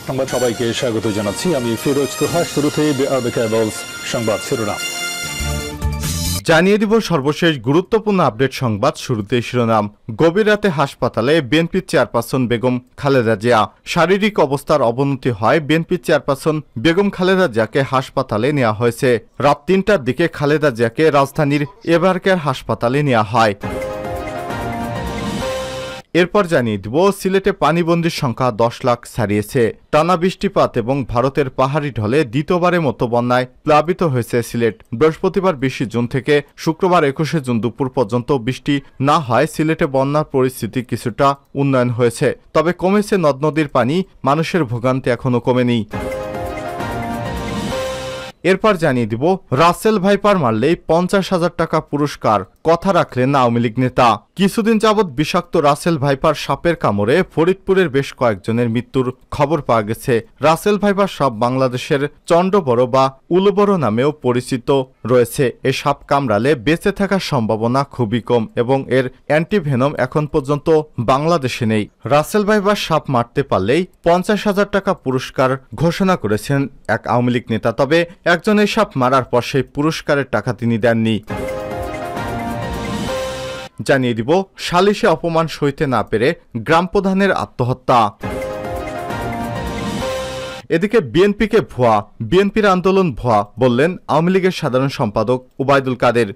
সংবাদ সবাইকে স্বাগত জানাচ্ছি। আমি ফিরোজ তোহা। শুরুতে সংবাদ শিরোনাম জানিয়ে দিব সর্বশেষ গুরুত্বপূর্ণ আপডেট সংবাদ। শুরুতে শিরোনাম। গভীর রাতে হাসপাতালে বিএনপির চেয়ারপারসন বেগম খালেদা জিয়া। শারীরিক অবস্থার অবনতি হয় বিএনপির চেয়ারপারসন বেগম খালেদা জিয়াকে হাসপাতালে নেওয়া হয়েছে। রাত ৩টার দিকে খালেদা জিয়াকে রাজধানীর এভারকেয়ার হাসপাতালে নেওয়া হয়। এরপর জানিয়ে দিব সিলেটে পানিবন্দির সংখ্যা ১০ লাখ ছাড়িয়েছে। টানা বৃষ্টিপাত এবং ভারতের পাহাড়ি ঢলে দ্বিতীয়বারের মতো বন্যায় প্লাবিত হয়েছে সিলেট। বৃহস্পতিবার ২০ জুন থেকে শুক্রবার ২১ জুন দুপুর পর্যন্ত বৃষ্টি না হয় সিলেটে বন্যার পরিস্থিতি কিছুটা উন্নয়ন হয়েছে, তবে কমেছে নদ নদীর পানি। মানুষের ভোগান্তি এখনও কমেনি। এরপর জানিয়ে দিব রাসেল ভাইপার মারলেই ৫০,০০০ টাকা পুরস্কার, কথা রাখলেন আওয়ামী লীগ নেতা। কিছুদিন যাবৎ বিষাক্ত রাসেল ভাইপার সাপের কামড়ে ফরিদপুরের বেশ কয়েকজনের মৃত্যুর খবর পাওয়া গেছে। রাসেল ভাইপার সাপ বাংলাদেশের চন্ডবড় বা উলবড় নামেও পরিচিত রয়েছে। এ সাপ কামড়ালে বেঁচে থাকার সম্ভাবনা খুবই কম এবং এর অ্যান্টিভেনম এখন পর্যন্ত বাংলাদেশে নেই। রাসেল ভাইপার সাপ মারতে পারলেই ৫০,০০০ টাকা পুরস্কার ঘোষণা করেছেন এক আওয়ামী লীগ নেতা। তবে একজনের সাপ মারার পর সেই পুরস্কারের টাকা তিনি দেননি। জানিয়ে দিব সালিশে অপমান সইতে না পেরে গ্রাম প্রধানের আত্মহত্যা। এদিকে বিএনপিকে ভুয়া, বিএনপির আন্দোলন ভুয়া বললেন আওয়ামী লীগের সাধারণ সম্পাদক ওবায়দুল কাদের।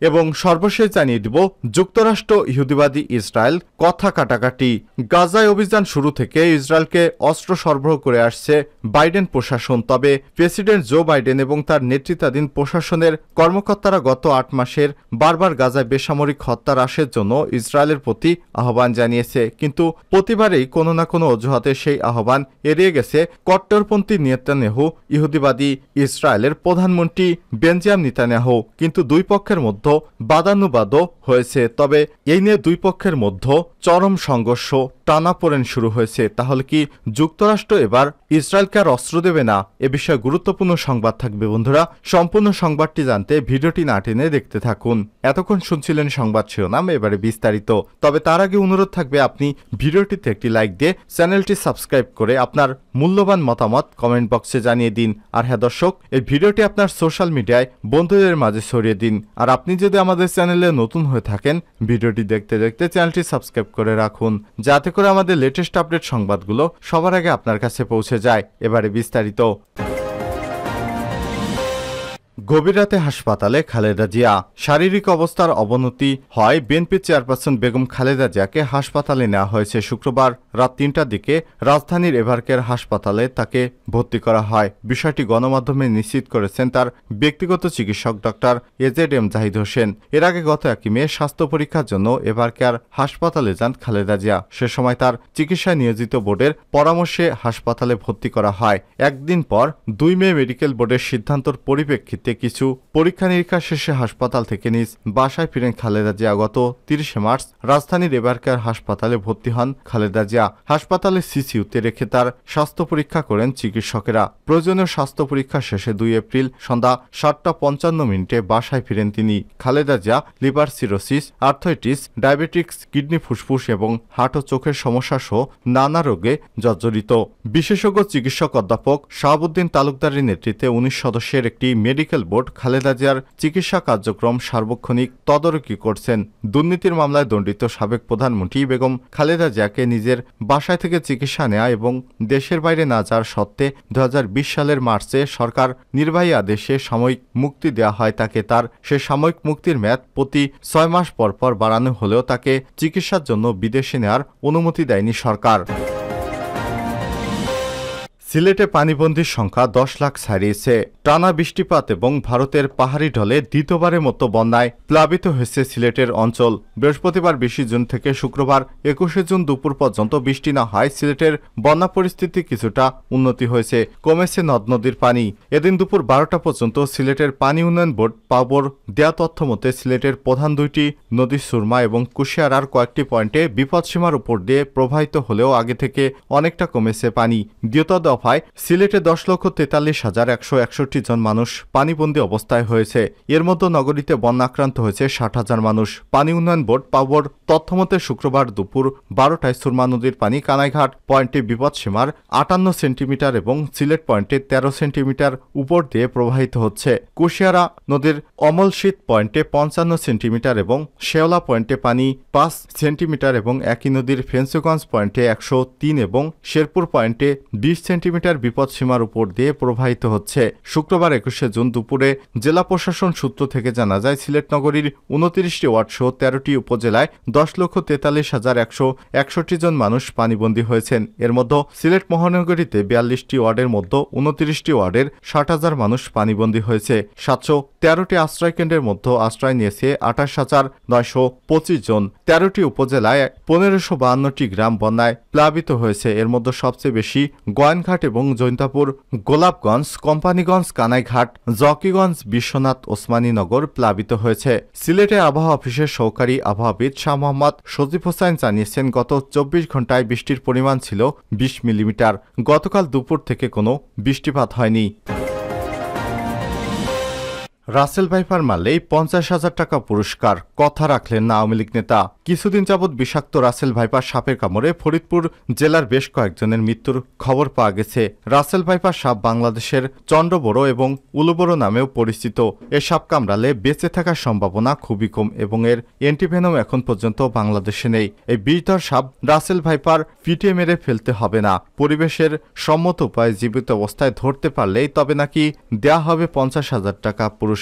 এবং সর্বশেষ জানিয়ে দিব যুক্তরাষ্ট্র ইহুদিবাদী ইসরায়েল কথা কাটাকাটি। গাজায় অভিযান শুরু থেকে ইসরায়েলকে অস্ত্র সরবরাহ করে আসছে বাইডেন প্রশাসন। তবে প্রেসিডেন্ট জো বাইডেন এবং তার নেতৃত্বাধীন প্রশাসনের কর্মকর্তারা গত ৮ মাসের বারবার গাজায় বেসামরিক হত্যা হ্রাসের জন্য ইসরায়েলের প্রতি আহ্বান জানিয়েছে, কিন্তু প্রতিবারেই কোনো না কোনো অজুহাতে সেই আহ্বান এড়িয়ে গেছে কট্টরপন্থী নেতানিয়াহু। ইহুদিবাদী ইসরায়েলের প্রধানমন্ত্রী বেঞ্জামিন নেতানিয়াহু কিন্তু দুই পক্ষের মধ্যে বাদানুবাদও হয়েছে। তবে এই নিয়ে দুই পক্ষের মধ্যে চরম সংঘর্ষ, টানাপোড়েন শুরু হয়েছে। তাহলে কি যুক্তরাষ্ট্র এবার ইসরায়েলকে আর অস্ত্র দেবে না? এ বিষয়ে গুরুত্বপূর্ণ সংবাদ থাকবে বন্ধুরা। সম্পূর্ণ সংবাদটি জানতে ভিডিওটি না টেনে দেখতে থাকুন। এতক্ষণ শুনছিলেন সংবাদ শিরোনাম, এবারে বিস্তারিত। তবে তার আগে অনুরোধ থাকবে আপনি ভিডিওটিতে একটি লাইক দিয়ে চ্যানেলটি সাবস্ক্রাইব করে আপনার মূল্যবান মতামত কমেন্ট বক্সে জানিয়ে দিন। আর হ্যাঁ দর্শক, এই ভিডিওটি আপনার সোশ্যাল মিডিয়ায় বন্ধুদের মাঝে ছড়িয়ে দিন। আর আপনি যদি আমাদের চ্যানেলে নতুন হয়ে থাকেন, ভিডিওটি দেখতে দেখতে চ্যানেলটি সাবস্ক্রাইব করে রাখুন, যাতে করে আমাদের লেটেস্ট আপডেট সংবাদগুলো সবার আগে আপনার কাছে পৌঁছে যায়। এবারে বিস্তারিত। গভীর রাতে হাসপাতালে খালেদা জিয়া। শারীরিক অবস্থার অবনতি হয় বিএনপির চেয়ারপারসন বেগম খালেদা জিয়াকে হাসপাতালে নেওয়া হয়েছে। শুক্রবার রাত ৩টার দিকে রাজধানীর এভারকেয়ার হাসপাতালে তাকে ভর্তি করা হয়। বিষয়টি গণমাধ্যমে নিশ্চিত করেছেন তার ব্যক্তিগত চিকিৎসক ডক্টর এজেড-এম জাহিদ হোসেন। এর আগে গত ১ মে স্বাস্থ্য পরীক্ষার জন্য এভারকেয়ার হাসপাতালে যান খালেদা জিয়া। সে সময় তার চিকিৎসায় নিয়োজিত বোর্ডের পরামর্শে হাসপাতালে ভর্তি করা হয়। একদিন পর ২ মে মেডিকেল বোর্ডের সিদ্ধান্তর পরিপ্রেক্ষিতে কিছু পরীক্ষা নিরীক্ষা শেষে হাসপাতাল থেকে নিজ বাসায় ফিরেন খালেদা জিয়া। গত ৩০ মার্চ রাজধানীর এভারকেয়ার হাসপাতালে ভর্তি হন খালেদা জিয়া। হাসপাতালে সিসিইউতে রেখে তার স্বাস্থ্য পরীক্ষা করেন চিকিৎসকেরা। প্রয়োজনীয় স্বাস্থ্য পরীক্ষা শেষে ২ এপ্রিল সন্ধ্যা ৭টা৫৫ বাসায় ফিরেন তিনি। Khaleda Zia liver cirrhosis, arthritis, diabetics, kidney, ফুসফুস এবং হার্ট ও চোখের সমস্যা সহ নানা রোগে জর্জরিত। বিশেষজ্ঞ চিকিৎসক অধ্যাপক শাহাবুদ্দিন তালুকদারের নেতৃত্বে ১৯ সদস্যের একটি মেডিকেল বোর্ড খালেদা জিয়ার চিকিৎসা কার্যক্রম সার্বক্ষণিক তদারকি করছেন। দুর্নীতির মামলায় দণ্ডিত সাবেক প্রধানমন্ত্রী বেগম খালেদা জিয়াকে নিজের বাসায় থেকে চিকিৎসা নেওয়া এবং দেশের বাইরে না যাওয়ার সত্ত্বে ২০২০ সালের মার্চে সরকার নির্বাহী আদেশে সাময়িক মুক্তি দেওয়া হয় তাকে। তার সে সাময়িক মুক্তির মেয়াদ প্রতি ৬ মাস পর পর বাড়ানো হলেও তাকে চিকিৎসার জন্য বিদেশে নেওয়ার অনুমতি দেয়নি সরকার। সিলেটে পানিবন্দির সংখ্যা ১০ লাখ ছাড়িয়েছে। টানা বৃষ্টিপাত এবং ভারতের পাহাড়ি ঢলে দ্বিতীয়বারের মতো বন্যায় প্লাবিত হয়েছে সিলেটের অঞ্চল। বৃহস্পতিবার ২০ জুন থেকে শুক্রবার ২১ জুন দুপুর পর্যন্ত বৃষ্টি না হয় সিলেটের বন্যা পরিস্থিতি কিছুটা উন্নতি হয়েছে, কমেছে নদ নদীর পানি। এদিন দুপুর ১২টা পর্যন্ত সিলেটের পানি উন্নয়ন বোর্ড পাবর দেয়া তথ্য মতে সিলেটের প্রধান দুইটি নদী সুরমা এবং কুশিয়ারার কয়েকটি পয়েন্টে বিপদসীমার উপর দিয়ে প্রবাহিত হলেও আগে থেকে অনেকটা কমেছে পানি। দ্বিতীয় দফায় সিলেটে 10,43,161 জন মানুষ পানিবন্দী অবস্থায় হয়েছে। এর মধ্যে নগরীতে বন্যা আক্রান্ত হয়েছে 60,000 মানুষ। পানি উন্নয়ন বোর্ড পাওয়ার তথ্যমতে শুক্রবার দুপুর 12টায় সুরমা নদীর পানি কানাইঘাট পয়েন্টে বিপদসীমার 58 সেন্টিমিটার এবং সিলেট পয়েন্টে 13 সেন্টিমিটার উপর দিয়ে প্রবাহিত হচ্ছে। কুশিয়ারা নদীর অমলশীত পয়েন্টে 55 সেন্টিমিটার এবং শেওলা পয়েন্টে পানি 5 সেন্টিমিটার এবং একই নদীর ফেন্সুগঞ্জ পয়েন্টে 103 এবং শেরপুর পয়েন্টে 20 সেন্টিমিটার বিপদসীমার উপর দিয়ে প্রবাহিত হচ্ছে। শুক্রবার 21শে জুন দুপুরে জেলা প্রশাসন সূত্র থেকে জানা যায়, সিলেট নগরীর 29টি ওয়ার্ড সহ 13টি উপজেলায় 10,43,161 জন মানুষ পানিবন্দী হয়েছেন। এর মধ্যে সিলেট মহানগরীতে 42টি ওয়ার্ডের মধ্যে 29টি ওয়ার্ডের 60,000 মানুষ পানিবন্দী হয়েছে। 713টি আশ্রয়কেন্দ্রের মধ্যে আশ্রয় নিয়েছে 28,925 জন। 13টি উপজেলায় 1552টি গ্রাম বন্যায় প্লাবিত হয়েছে। এর মধ্যে সবচেয়ে বেশি গোয়াইনঘাট এবং জৈন্তাপুর, গোলাপগঞ্জ, কোম্পানিগঞ্জ, কানাইঘাট, জকিগঞ্জ, বিশ্বনাথ, ওসমানীনগর প্লাবিত হয়েছে। সিলেটে আবহাওয়া অফিসের সহকারী আবহাওয়াবিদ শাহ মোহাম্মদ সজিব হোসাইন জানিয়েছেন, গত 24 ঘন্টায় বৃষ্টির পরিমাণ ছিল 20 মিলিমিটার। গতকাল দুপুর থেকে কোনো বৃষ্টিপাত হয়নি। রাসেল ভাইপার মারলেই 50,000 টাকা পুরস্কার, কথা রাখলেন না আওয়ামী লীগ নেতা। কিছুদিন যাবৎ বিষাক্ত রাসেল ভাইপার সাপের কামড়ে ফরিদপুর জেলার বেশ কয়েকজনের মৃত্যুর খবর পাওয়া গেছে। রাসেল ভাইপার সাপ বাংলাদেশের চন্দ্রবড় এবং উলুবড় নামেও পরিচিত। এ সাপ কামড়ালে বেঁচে থাকার সম্ভাবনা খুবই কম এবং এর অ্যান্টিভেনম এখন পর্যন্ত বাংলাদেশে নেই। এই বিষধর সাপ রাসেল ভাইপার পিটিয়ে মেরে ফেলতে হবে না, পরিবেশের সম্মত উপায়ে জীবিত অবস্থায় ধরতে পারলেই তবে নাকি দেয়া হবে 50,000 টাকা পুরস্কার।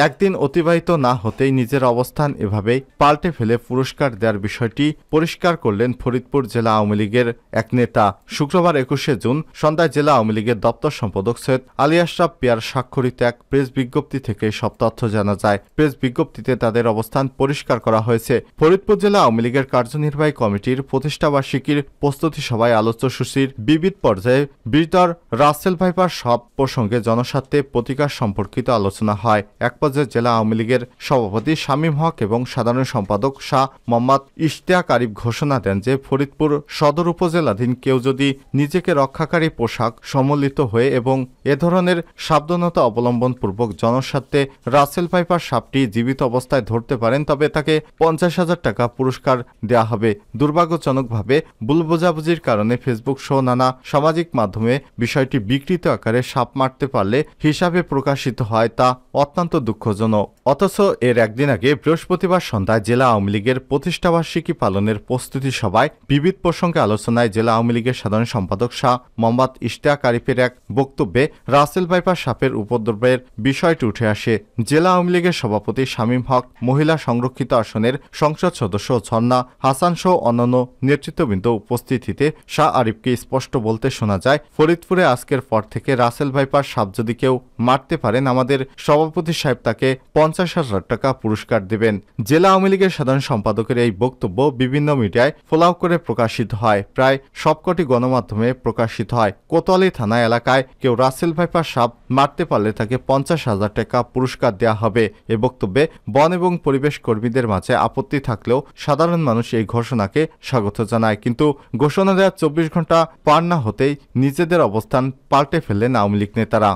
একদিন অতিবাহিত না হতেই নিজের অবস্থান এভাবেই পাল্টে ফেলে পুরস্কার দেওয়ার বিষয়টি পরিষ্কার করলেন ফরিদপুর জেলা আওয়ামী লীগের এক নেতা। শুক্রবার 21শে জুন সন্ধ্যায় জেলা আওয়ামী লীগের দপ্তর সম্পাদক সৈয়দ আলী আশরাফ পিয়ার স্বাক্ষরিত এক প্রেস বিজ্ঞপ্তি থেকে সব তথ্য জানা যায়। প্রেস বিজ্ঞপ্তিতে তাদের অবস্থান পরিষ্কার করা হয়েছে। ফরিদপুর জেলা আওয়ামী লীগের কার্যনির্বাহী কমিটির প্রতিষ্ঠাবার্ষিকীর প্রস্তুতি সভায় আলোচ্যসূচির বিবিধ পর্যায়ে বিষধর রাসেল ভাইপার সাপ প্রসঙ্গে জনস্বার্থে প্রতিকার সম্পর্কিত আলোচনা হয়। এক পর্যায়ে জেলা আওয়ামী লীগের সভাপতি শামীম হক এবং সাধারণ সম্পাদক শাহ মোহাম্মদ ইশতিয়াক আরিফ ঘোষণা দেন যে ফরিদপুর সদর উপজেলাধীন কেউ যদি নিজেকে রক্ষাকারী পোশাক সম্মিলিত হয়ে এবং এ ধরনের সাবধানতা অবলম্বন পূর্বক জনস্বার্থে রাসেল ভাইপার সাপটি জীবিত অবস্থায় ধরতে পারেন তবে তাকে 50,000 টাকা পুরস্কার দেওয়া হবে। দুর্ভাগ্যজনকভাবে ভুল বোঝাবুঝির কারণে ফেসবুক সহ নানা সামাজিক মাধ্যমে বিষয়টি বিকৃত আকারে সাপ মারতে পারলে হিসাবে প্রকাশিত হয়, তা অত্যন্ত দুঃখজনক। অথচ এর একদিন আগে বৃহস্পতিবার সন্ধ্যায় জেলা আওয়ামী লীগের প্রতিষ্ঠাবার্ষিকী পালনের প্রস্তুতি সভায় বিবিধ প্রসঙ্গে আলোচনায় জেলা আওয়ামী লীগের সাধারণ সম্পাদক শাহ মোহাম্মদ ইশতিয়াক আরিফের এক বক্তব্যে রাসেল ভাইপার সাপের উপদ্রবের বিষয়টি উঠে আসে। জেলা আওয়ামী লীগের সভাপতি শামীম হক, মহিলা সংরক্ষিত আসনের সংসদ সদস্য ঝর্ণা হাসান সহ অন্যান্য নেতৃত্ববৃন্দ উপস্থিতিতে শাহ আরিফকে স্পষ্ট বলতে শোনা যায়, ফরিদপুরে আজকের পর থেকে রাসেল ভাইপার সাপ যদি কেউ মারতে পারেন আমাদের সভাপতি সাহেব তাকে 50,000 টাকা পুরস্কার দেবেন। জেলা আওয়ামী লীগের সাধারণ সম্পাদকের এই বক্তব্য বিভিন্ন মিডিয়ায় ফলাও করে প্রকাশিত হয়, প্রায় সবকটি গণমাধ্যমে প্রকাশিত হয়। কোতোয়ালি থানা এলাকায় কেউ রাসেল ভাইপার সাপ মারতে পারলে তাকে 50,000 টাকা পুরস্কার দেওয়া হবে। এ বক্তব্যে বন এবং পরিবেশ কর্মীদের মাঝে আপত্তি থাকলেও সাধারণ মানুষ এই ঘোষণাকে স্বাগত জানায়। কিন্তু ঘোষণা দেওয়ার 24 ঘন্টা পার না হতেই নিজেদের অবস্থান পাল্টে ফেললেন আওয়ামী লীগ নেতারা।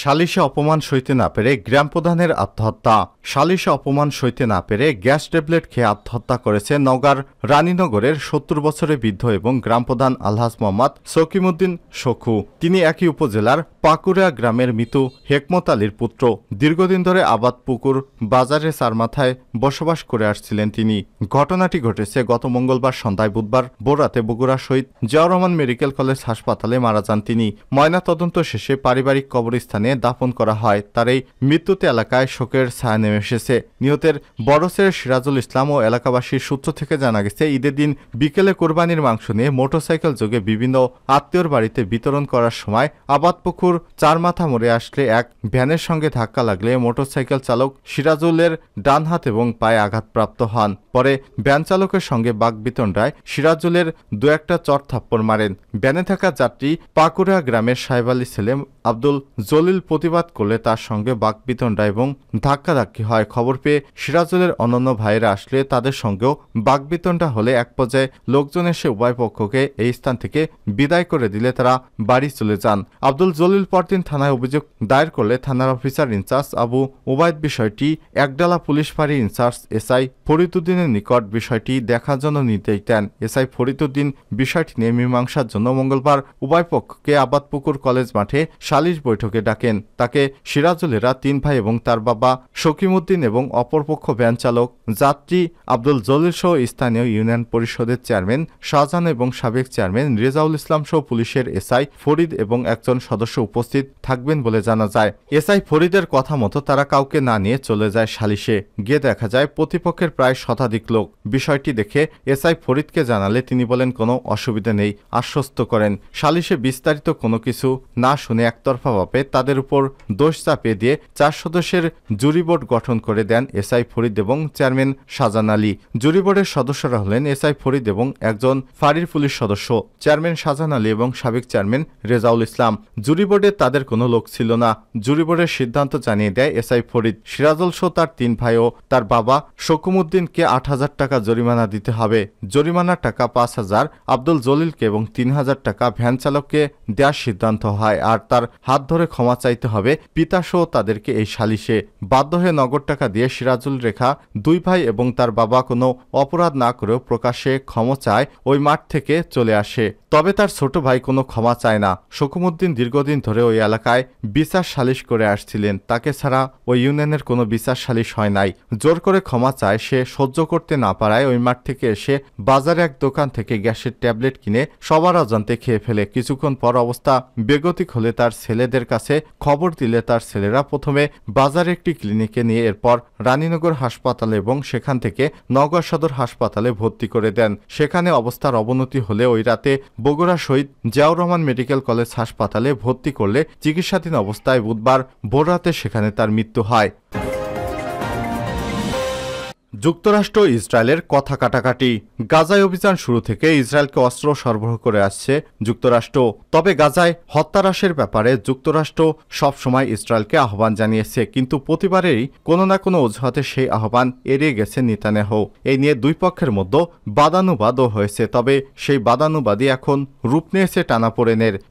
সালিশে অপমান সইতে না পেরে গ্রাম প্রধানের আত্মহত্যা। সালিশে অপমান সইতে না পেরে গ্যাস ট্যাবলেট খেয়ে আত্মহত্যা করেছে নওগাঁর রানীনগরের 70 বছরের বৃদ্ধ এবং গ্রাম প্রধান আলহাজ মোহাম্মদ সকিমউদ্দিন শখু। তিনি একই উপজেলার পাকুড়া গ্রামের মৃত হেকমত আলীর পুত্র। দীর্ঘদিন ধরে আবাদ পুকুর বাজারে চারমাথায় বসবাস করে আসছিলেন তিনি। ঘটনাটি ঘটেছে গত মঙ্গলবার সন্ধ্যায়। বুধবার ভোররাতে বগুড়া শহীদ জিয়াউর রহমান মেডিকেল কলেজ হাসপাতালে মারা যান তিনি। ময়নাতদন্ত শেষে পারিবারিক কবরস্থানে দাফন করা হয়। তার এই মৃত্যুতে এলাকায় শোকের ছায়া নেমে এসেছে। নিহতের বড় ছেলে সিরাজুল ইসলাম ও এলাকাবাসীর সূত্র থেকে জানা গেছে, ঈদের দিন বিকেলে কোরবানির মাংস নিয়ে মোটরসাইকেল যোগে বিভিন্ন আত্মীয়র বাড়িতে বিতরণ করার সময় আবাদপুকুর চারমাথা মোড়ে আসলে এক ভ্যানের সঙ্গে ধাক্কা লাগলে মোটরসাইকেল চালক সিরাজুলের ডান হাত এবং পায়ে আঘাতপ্রাপ্ত হন। পরে ভ্যান চালকের সঙ্গে বাকবিতণ্ডায় সিরাজুলের দু একটা চড় থাপ্পড় মারেন। ভ্যানে থাকা যাত্রী পাকুড়া গ্রামের সাহেব আলী ছেলে আব্দুল জলিল প্রতিবাদ করলে তার সঙ্গে বাকবিতণ্ডা এবং ধাক্কাধাক্কি হয়। খবর পেয়ে সিরাজুলের অন্যান্য ভাইয়েরা আসলে তাদের সঙ্গেও বাকবিতণ্ডা হলে এক পর্যায়ে লোকজন এসে উভয় পক্ষকে এই স্থান থেকে বিদায় করে দিলে তারা বাড়ি চলে যান। আব্দুল জলিল পরদিন থানায় অভিযোগ দায়ের করলে থানার অফিসার ইনচার্জ আবু ওবায়দ বিষয়টি একডালা পুলিশ ফাঁড়ি ইনচার্জ এসআই ফরিদুদ্দিনের নিকট বিষয়টি দেখার জন্য নির্দেশ দেন। এসআই ফরিদুদ্দিন বিষয়টি নিয়ে মীমাংসার জন্য মঙ্গলবার উভয় পক্ষকে আবাদপুকুর কলেজ মাঠে সালিশ বৈঠকে ডাকেন। তাকে সিরাজুলেরা 3 ভাই এবং তার বাবা শকিমউদ্দিন এবং অপরপক্ষ ভ্যান চালক যাত্রী আব্দুল জলিল সহ স্থানীয় ইউনিয়ন পরিষদের চেয়ারম্যান শাহজাহান এবং সাবেক চেয়ারম্যান রেজাউল ইসলাম সহ পুলিশের এসআই ফরিদ এবং একজন সদস্য উপস্থিত থাকবেন বলে জানা যায়। এসআই ফরিদের কথা মতো তারা কাউকে না নিয়ে চলে যায় সালিশে। গিয়ে দেখা যায় প্রতিপক্ষের প্রায় শতাধিক লোক। বিষয়টি দেখে এসআই ফরিদকে জানালে তিনি বলেন কোনো অসুবিধা নেই, আশ্বস্ত করেন। সালিশে বিস্তারিত কোনো কিছু না শুনে একতরফাভাবে তাদের উপর দোষ চাপিয়ে দিয়ে 4 সদস্যের জুরি বোর্ড গঠন করে দেন এসআই ফরিদ এবং চেয়ারম্যান শাহজাহান আলী। জুরি বোর্ডের সদস্যরা হলেন এসআই ফরিদ এবং একজন ফাঁড়ির পুলিশ সদস্য, চেয়ারম্যান শাহজাহান আলী এবং সাবেক চেয়ারম্যান রেজাউল ইসলাম। জুরি বোর্ডে তাদের কোনো লোক ছিল না। জুরি বোর্ডের সিদ্ধান্ত জানিয়ে দেয় এসআই ফরিদ। সিরাজুল সহ তার 3 ভাই ও তার বাবা শকুমউদ্দিনকে 8,000 টাকা জরিমানা দিতে হবে। জরিমানার টাকা 5,000 আব্দুল জলিলকে এবং 3,000 টাকা ভ্যান চালককে দেওয়ার সিদ্ধান্ত হয়। আর তার হাত ধরে ক্ষমা চাইতে হবে পিতাসহ তাদেরকে এই সালিশে। বাধ্য হয়ে নগদ টাকা দিয়ে সিরাজুল রেখা 2 ভাই এবং তার বাবা কোনো অপরাধ না করেও প্রকাশ্যে ক্ষমা চায় ওই মাঠ থেকে চলে আসে। তবে তার ছোট ভাই কোনো ক্ষমা চায় না। শকুমউদ্দিন দীর্ঘদিন ধরে ওই এলাকায় বিচার সালিশ করে আসছিলেন। তাকে ছাড়া ওই ইউনিয়নের কোনো বিচার সালিশ হয় নাই। জোর করে ক্ষমা চায়। সে সহ্য করতে না পারায় ওই মাঠ থেকে এসে বাজারে এক দোকান থেকে গ্যাসের ট্যাবলেট কিনে সবার অজান্তে খেয়ে ফেলে। কিছুক্ষণ পর অবস্থা বেগতিক হলে তার ছেলেদের কাছে খবর দিলে তার ছেলেরা প্রথমে বাজারে একটি ক্লিনিকে নিয়ে এরপর রানীনগর হাসপাতালে এবং সেখান থেকে নওগাঁ সদর হাসপাতালে ভর্তি করে দেন। সেখানে অবস্থার অবনতি হলে ওই রাতে বগুড়া শহীদ জিয়াউর রহমান মেডিকেল কলেজ হাসপাতালে ভর্তি করলে চিকিৎসাধীন অবস্থায় বুধবার ভোররাতে সেখানে তার মৃত্যু হয়। যুক্তরাষ্ট্র ইসরায়েলের কথা কাটাকাটি। গাজায় অভিযান শুরু থেকে ইসরায়েলকে অস্ত্র সরবরাহ করে আসছে যুক্তরাষ্ট্র। তবে গাজায় হত্যারাসের ব্যাপারে যুক্তরাষ্ট্র সবসময় ইসরায়েলকে আহ্বান জানিয়েছে, কিন্তু প্রতিবারেই কোনো না কোনো অজুহাতে সেই আহ্বান এড়িয়ে গেছে নেতানিয়াহু। এই নিয়ে দুই পক্ষের মধ্যে বাদানুবাদও হয়েছে। তবে সেই বাদানুবাদই এখন রূপ নিয়েছে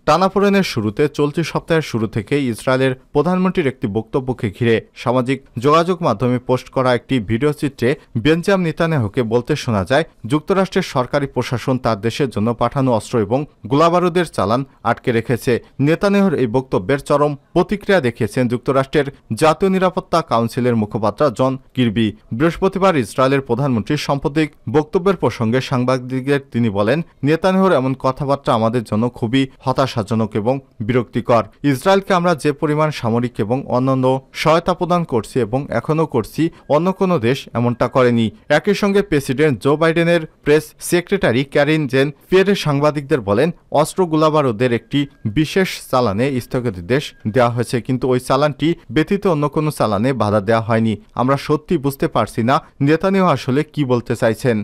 টানাপোড়েনের শুরুতে চলতি সপ্তাহের শুরু থেকেই ইসরায়েলের প্রধানমন্ত্রীর একটি বক্তব্যকে ঘিরে সামাজিক যোগাযোগ মাধ্যমে পোস্ট করা একটি ভিডিও চিত্রে বেঞ্জামিন নেতানিয়াহুকে বলতে শোনা যায়, যুক্তরাষ্ট্রের সরকারি প্রশাসন তার দেশের জন্য পাঠানো অস্ত্র এবং গোলাবারুদের চালান আটকে রেখেছে। নেতানিয়াহুর এই বক্তব্যের চরম প্রতিক্রিয়া দেখিয়েছেন যুক্তরাষ্ট্রের জাতীয় নিরাপত্তা কাউন্সিলের মুখপাত্র জন কির্বি। বৃহস্পতিবার ইসরায়েলের প্রধানমন্ত্রীর সাম্প্রতিক বক্তব্যের প্রসঙ্গে সাংবাদিকদের তিনি বলেন, নেতানিয়াহুর এমন কথাবার্তা আমাদের জন্য খুবই হতাশাজনক এবং বিরক্তিকর। ইসরায়েলকে আমরা যে পরিমাণ সামরিক এবং অন্যান্য সহায়তা প্রদান করছি এবং এখনও করছি, অন্য কোনো দেশ এমনটা করেনি। একই সঙ্গে প্রেসিডেন্ট জো বাইডেনের press secretary Karine Jean Pierre সাংবাদিকদের বলেন, অস্ত্র গোলাবারুদের একটি বিশেষ চালানে স্থগিতাদেশ দেওয়া হয়েছে, কিন্তু ওই চালানটি ব্যতীত অন্য কোনো চালানে বাধা দেওয়া হয়নি। আমরা সত্যি বুঝতে পারছি না নেতানিয়াহু আসলে কি বলতে চাইছেন।